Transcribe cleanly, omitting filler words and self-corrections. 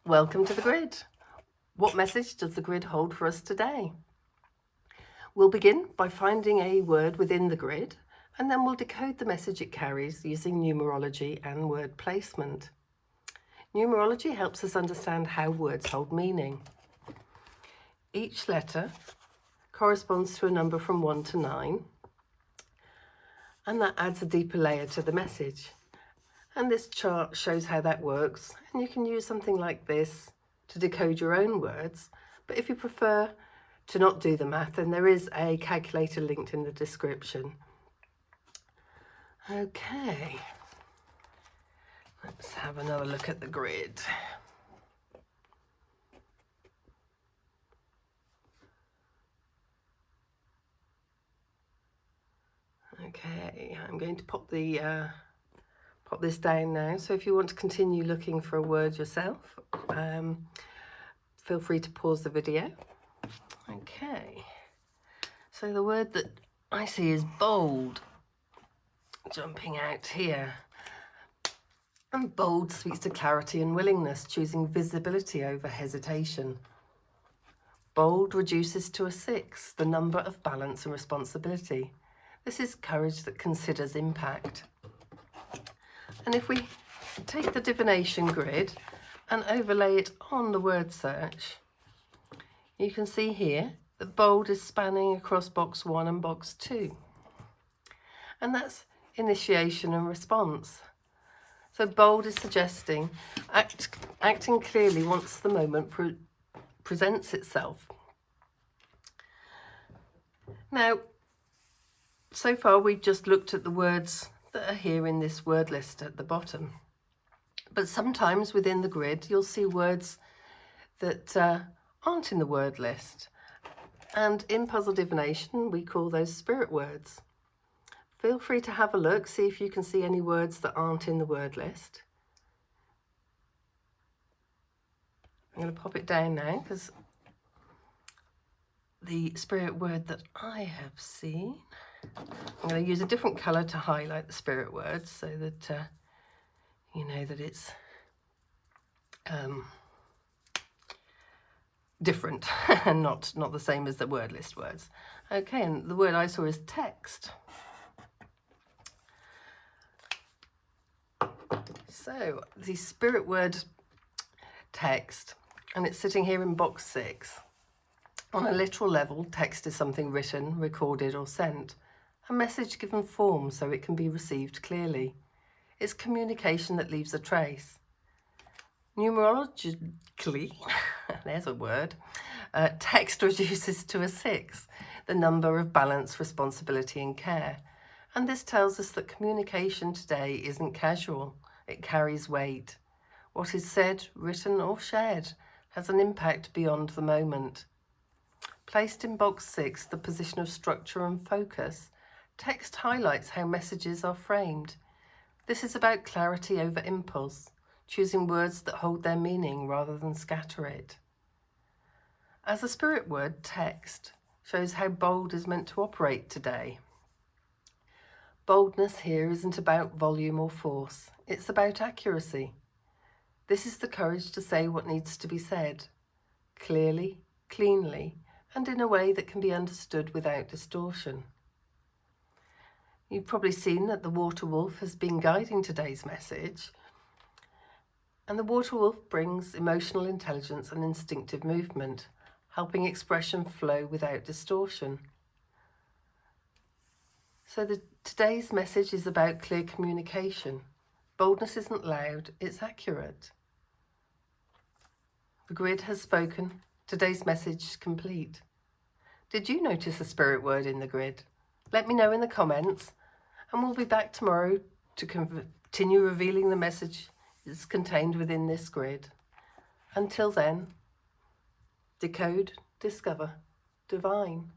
Welcome to the grid. What message does the grid hold for us today? We'll begin by finding a word within the grid, and then we'll decode the message it carries using numerology and word placement. Numerology helps us understand how words hold meaning. Each letter corresponds to a number from 1 to 9, and that adds a deeper layer to the message. And this chart shows how that works, and you can use something like this to decode your own words. But if you prefer to not do the math, then there is a calculator linked in the description. Okay, let's have another look at the grid. Okay, I'm going to pop this down now. So if you want to continue looking for a word yourself, feel free to pause the video. Okay, so the word that I see is bold, jumping out here. And bold speaks to clarity and willingness, choosing visibility over hesitation. Bold reduces to a 6, the number of balance and responsibility. This is courage that considers impact. And if we take the divination grid and overlay it on the word search, you can see here that bold is spanning across box 1 and box 2. And that's initiation and response. So bold is suggesting acting clearly once the moment presents itself. Now, so far we've just looked at the words that are here in this word list at the bottom. But sometimes within the grid, you'll see words that aren't in the word list. And in puzzle divination, we call those spirit words. Feel free to have a look, see if you can see any words that aren't in the word list. I'm going to pop it down now because the spirit word that I have seen, I'm going to use a different colour to highlight the spirit words so that you know that it's different and not the same as the word list words. Okay, and the word I saw is text. So the spirit word text, and it's sitting here in box 6. On a literal level, text is something written, recorded or sent. A message given form so it can be received clearly. It's communication that leaves a trace. Numerologically, there's a word, text reduces to a 6, the number of balance, responsibility and care. And this tells us that communication today isn't casual, it carries weight. What is said, written or shared has an impact beyond the moment. Placed in box 6, the position of structure and focus, text highlights how messages are framed. This is about clarity over impulse, choosing words that hold their meaning rather than scatter it. As a spirit word, text shows how bold is meant to operate today. Boldness here isn't about volume or force, it's about accuracy. This is the courage to say what needs to be said, clearly, cleanly, and in a way that can be understood without distortion. You've probably seen that the water wolf has been guiding today's message, and the water wolf brings emotional intelligence and instinctive movement, helping expression flow without distortion. So today's message is about clear communication. Boldness isn't loud, it's accurate. The grid has spoken. Today's message is complete. Did you notice a spirit word in the grid? Let me know in the comments, and we'll be back tomorrow to continue revealing the message that's contained within this grid. Until then, decode, discover, divine.